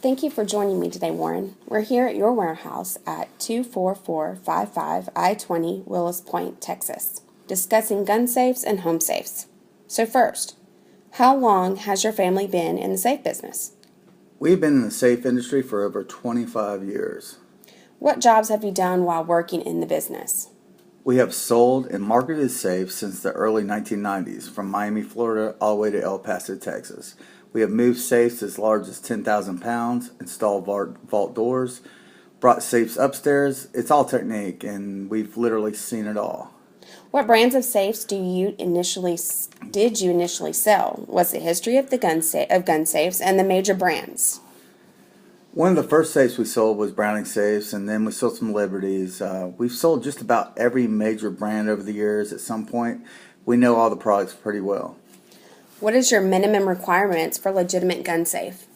Thank you for joining me today, Warren. We're here at your warehouse at 24455 I-20 Willis Point, Texas, discussing gun safes and home safes. So first, how long has your family been in the safe business? We've been in the safe industry for over 25 years. What jobs have you done while working in the business? We have sold and marketed safes since the early 1990s, from Miami, Florida, all the way to El Paso, Texas. We have moved safes as large as 10,000 pounds, installed vault doors, brought safes upstairs. It's all technique, and we've literally seen it all. What brands of safes did you initially sell? What's the history of gun safes and the major brands? One of the first safes we sold was Browning safes, and then we sold some Liberties. We've sold just about every major brand over the years. At some point, we know all the products pretty well. What is your minimum requirements for legitimate gun safe?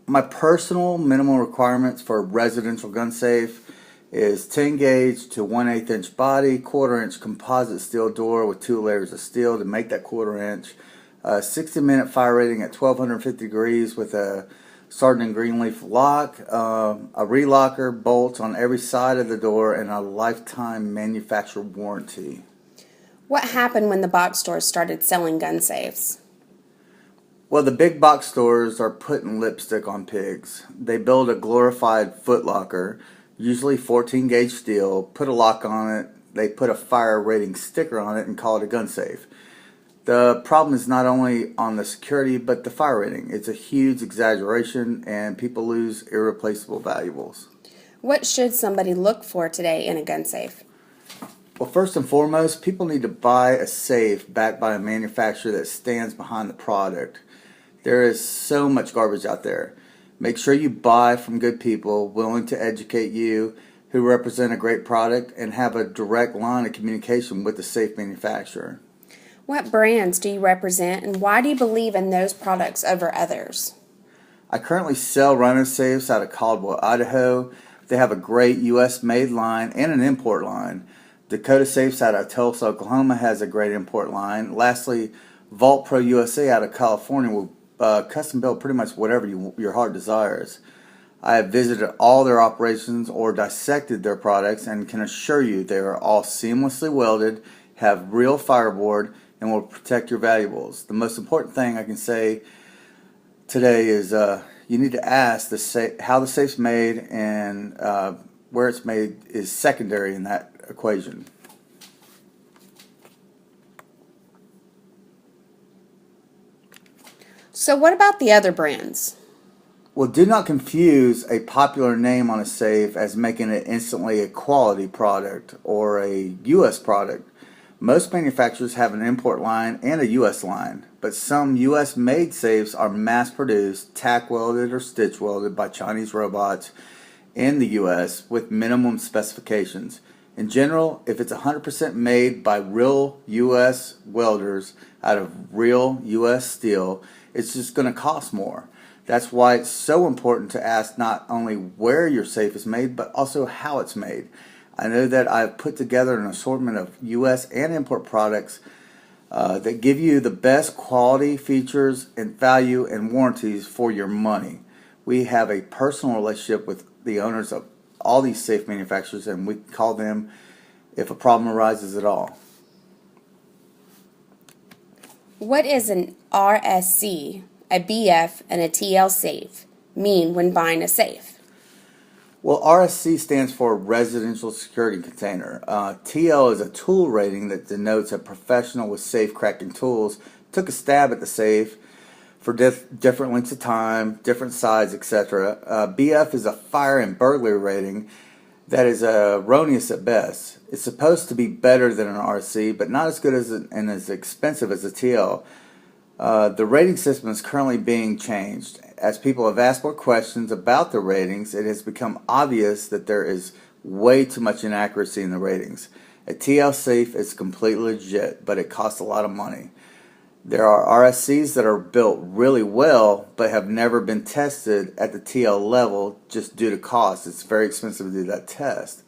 My personal minimum requirements for a residential gun safe is 10 gauge to 1/8 inch body, 1/4 inch composite steel door with 2 layers of steel to make that 1/4 inch, 60-minute fire rating at 1250 degrees with a Sargent & Greenleaf lock, a relocker, bolts on every side of the door, and a lifetime manufacturer warranty. What happened when the box stores started selling gun safes? Well, the big box stores are putting lipstick on pigs. They build a glorified foot locker, usually 14 gauge steel, put a lock on it, they put a fire rating sticker on it and call it a gun safe. The problem is not only on the security, but the fire rating. It's a huge exaggeration, and people lose irreplaceable valuables. What should somebody look for today in a gun safe? Well, first and foremost, people need to buy a safe backed by a manufacturer that stands behind the product. There is so much garbage out there. Make sure you buy from good people willing to educate you, who represent a great product and have a direct line of communication with the safe manufacturer. What brands do you represent, and why do you believe in those products over others? I currently sell Rhino safes out of Caldwell, Idaho. They have a great U.S. made line and an import line. Dakota Safes out of Tulsa, Oklahoma has a great import line. Lastly, Vault Pro USA out of California will custom build pretty much whatever your heart desires. I have visited all their operations or dissected their products and can assure you they are all seamlessly welded, have real fireboard, and will protect your valuables. The most important thing I can say today is you need to ask how the safe's made, and where it's made is secondary in that equation. So what about the other brands? Well, do not confuse a popular name on a safe as making it instantly a quality product or a U.S. product. Most manufacturers have an import line and a U.S. line, but some U.S. made safes are mass produced, tack welded or stitch welded by Chinese robots in the U.S. with minimum specifications. In general, if it's 100% made by real U.S. welders out of real U.S. steel, it's just going to cost more. That's why it's so important to ask not only where your safe is made, but also how it's made. I know that I've put together an assortment of U.S. and import products that give you the best quality, features, and value and warranties for your money. We have a personal relationship with the owners of all these safe manufacturers, and we call them if a problem arises at all. What is an RSC, a BF, and a TL safe mean when buying a safe? Well, RSC stands for Residential Security Container. TL is a tool rating that denotes a professional with safe cracking tools took a stab at the safe for different lengths of time, different size, etc. BF is a fire and burglary rating that is erroneous at best. It's supposed to be better than an RSC, but not as good as and as expensive as a TL. The rating system is currently being changed. As people have asked more questions about the ratings, it has become obvious that there is way too much inaccuracy in the ratings. A TL safe is completely legit, but it costs a lot of money. There are RSCs that are built really well, but have never been tested at the TL level just due to cost. It's very expensive to do that test.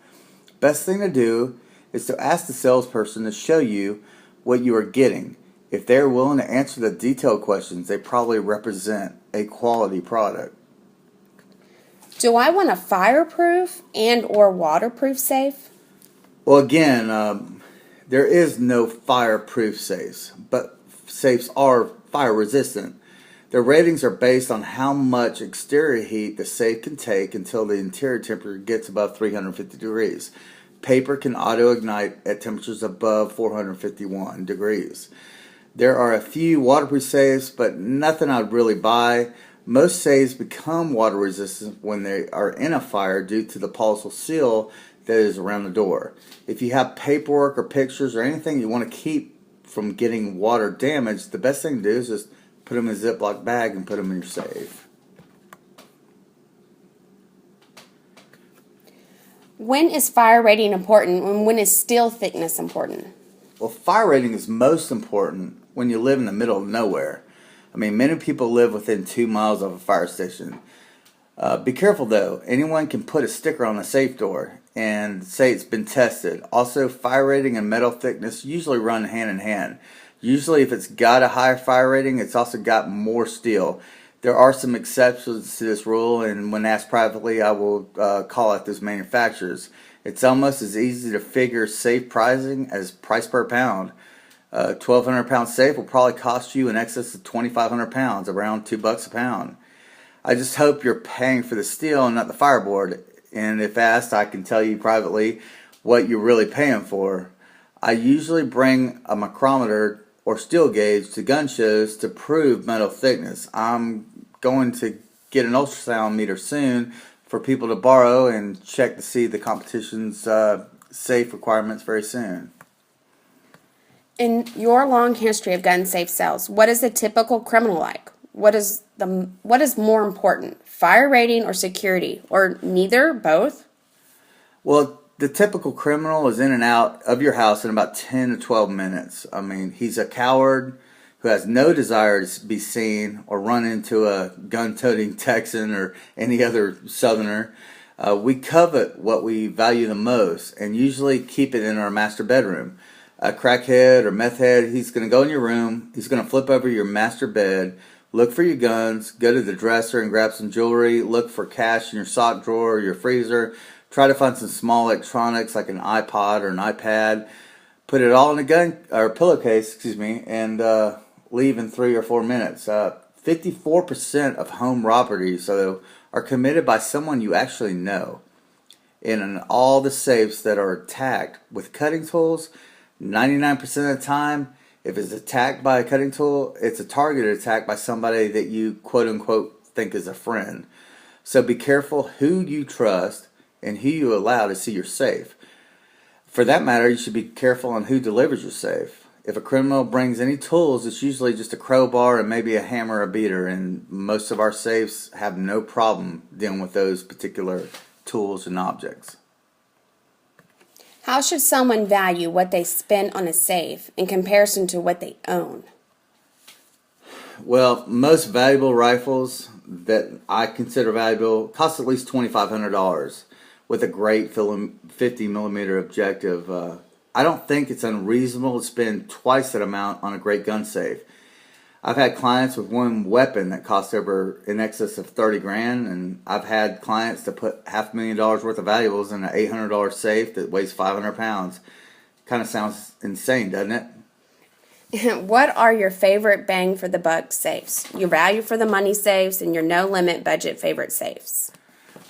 Best thing to do is to ask the salesperson to show you what you are getting. If they're willing to answer the detailed questions, they probably represent a quality product. Do I want a fireproof and or waterproof safe? Well, again, there is no fireproof safes, but safes are fire resistant. Their ratings are based on how much exterior heat the safe can take until the interior temperature gets above 350 degrees. Paper can auto-ignite at temperatures above 451 degrees. There are a few waterproof safes, but nothing I'd really buy. Most safes become water resistant when they are in a fire due to the polyol seal that is around the door. If you have paperwork or pictures or anything you want to keep from getting water damage, the best thing to do is just put them in a Ziploc bag and put them in your safe. When is fire rating important and when is steel thickness important? Well, fire rating is most important when you live in the middle of nowhere. I mean, many people live within 2 miles of a fire station. Be careful though, anyone can put a sticker on the safe door and say it's been tested. Also, fire rating and metal thickness usually run hand in hand. Usually if it's got a higher fire rating, it's also got more steel. There are some exceptions to this rule, and when asked privately, I will call out those manufacturers. It's almost as easy to figure safe pricing as price per pound. A 1,200 pound safe will probably cost you in excess of 2,500 pounds, around $2 a pound. I just hope you're paying for the steel and not the fireboard. And if asked, I can tell you privately what you're really paying for. I usually bring a micrometer or steel gauge to gun shows to prove metal thickness. I'm going to get an ultrasound meter soon for people to borrow and check to see the competition's safe requirements very soon. In your long history of gun safe sales, what is a typical criminal like? What is more important, fire rating or security, or neither, both? Well, the typical criminal is in and out of your house in about 10 to 12 minutes. I mean, he's a coward who has no desire to be seen or run into a gun-toting Texan or any other Southerner. We covet what we value the most and usually keep it in our master bedroom. A crackhead or meth head, he's going to go in your room, he's going to flip over your master bed, look for your guns, go to the dresser and grab some jewelry, look for cash in your sock drawer or your freezer, try to find some small electronics like an iPod or an iPad, put it all in a gun or pillowcase, and leave in 3 or 4 minutes. 54% of home robberies are committed by someone you actually know. And in all the safes that are attacked with cutting tools, 99% of the time, if it's attacked by a cutting tool, it's a targeted attack by somebody that you quote-unquote think is a friend. So be careful who you trust and who you allow to see your safe. For that matter, you should be careful on who delivers your safe. If a criminal brings any tools, it's usually just a crowbar and maybe a hammer or a beater, and most of our safes have no problem dealing with those particular tools and objects. How should someone value what they spend on a safe in comparison to what they own? Well, most valuable rifles that I consider valuable cost at least $2,500 with a great 50 millimeter objective. I don't think it's unreasonable to spend twice that amount on a great gun safe. I've had clients with one weapon that cost over in excess of 30 grand, and I've had clients that put $500,000 worth of valuables in an $800 safe that weighs 500 pounds. Kind of sounds insane, doesn't it? What are your favorite bang for the buck safes? Your value for the money safes and your no limit budget favorite safes?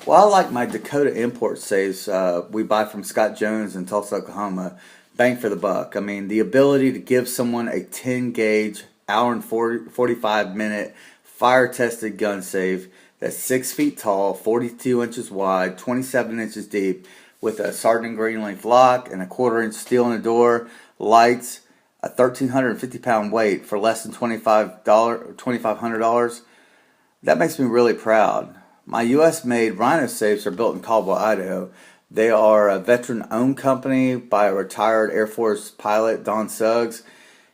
Well, I like my Dakota import safes we buy from Scott Jones in Tulsa, Oklahoma. Bang for the buck. I mean, the ability to give someone a 10 gauge, hour and 45 minute fire tested gun safe that's 6 feet tall, 42 inches wide, 27 inches deep, with a Sergeant Greenleaf lock and a 1/4 inch steel in the door, lights, a 1,350 pound weight for less than $2,500. That makes me really proud. My U.S. made Rhino safes are built in Caldwell, Idaho. They are a veteran owned company by a retired Air Force pilot, Don Suggs.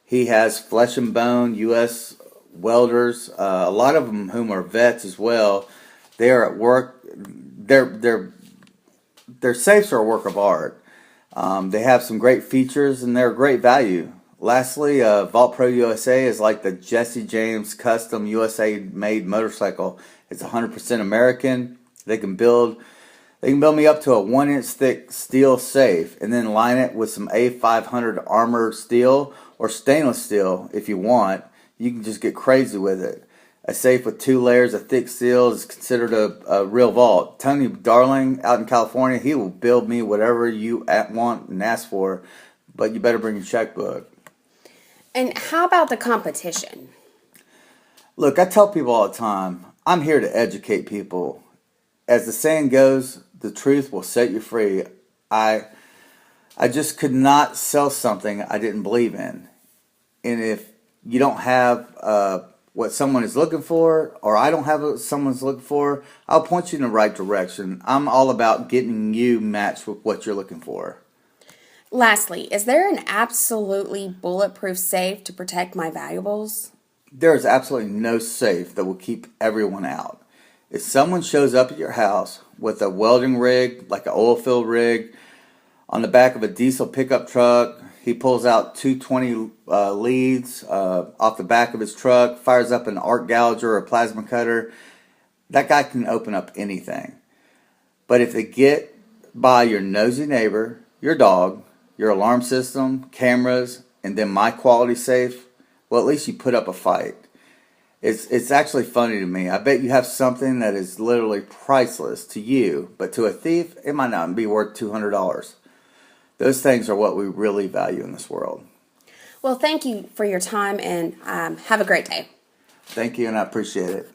He has flesh and bone U.S. welders, a lot of them whom are vets as well. They are at work. Their safes are a work of art. They have some great features and they're great value. Lastly, Vault Pro USA is like the Jesse James custom USA made motorcycle. It's 100% American. They can build me up to a 1-inch thick steel safe and then line it with some A500 armor steel or stainless steel if you want. You can just get crazy with it. A safe with 2 layers of thick steel is considered a real vault. Tony Darling out in California, he will build me whatever you want and ask for, but you better bring your checkbook. And how about the competition? Look, I tell people all the time, I'm here to educate people. As the saying goes, the truth will set you free. I just could not sell something I didn't believe in. And if you don't have what someone is looking for, or I don't have what someone's looking for, I'll point you in the right direction. I'm all about getting you matched with what you're looking for. Lastly, is there an absolutely bulletproof safe to protect my valuables? There is absolutely no safe that will keep everyone out. If someone shows up at your house with a welding rig, like an oil field rig, on the back of a diesel pickup truck, he pulls out 220 leads off the back of his truck, fires up an arc gouger or a plasma cutter, that guy can open up anything. But if they get by your nosy neighbor, your dog, your alarm system, cameras, and then my quality safe, well, at least you put up a fight. It's actually funny to me. I bet you have something that is literally priceless to you, but to a thief, it might not be worth $200. Those things are what we really value in this world. Well, thank you for your time and have a great day. Thank you, and I appreciate it.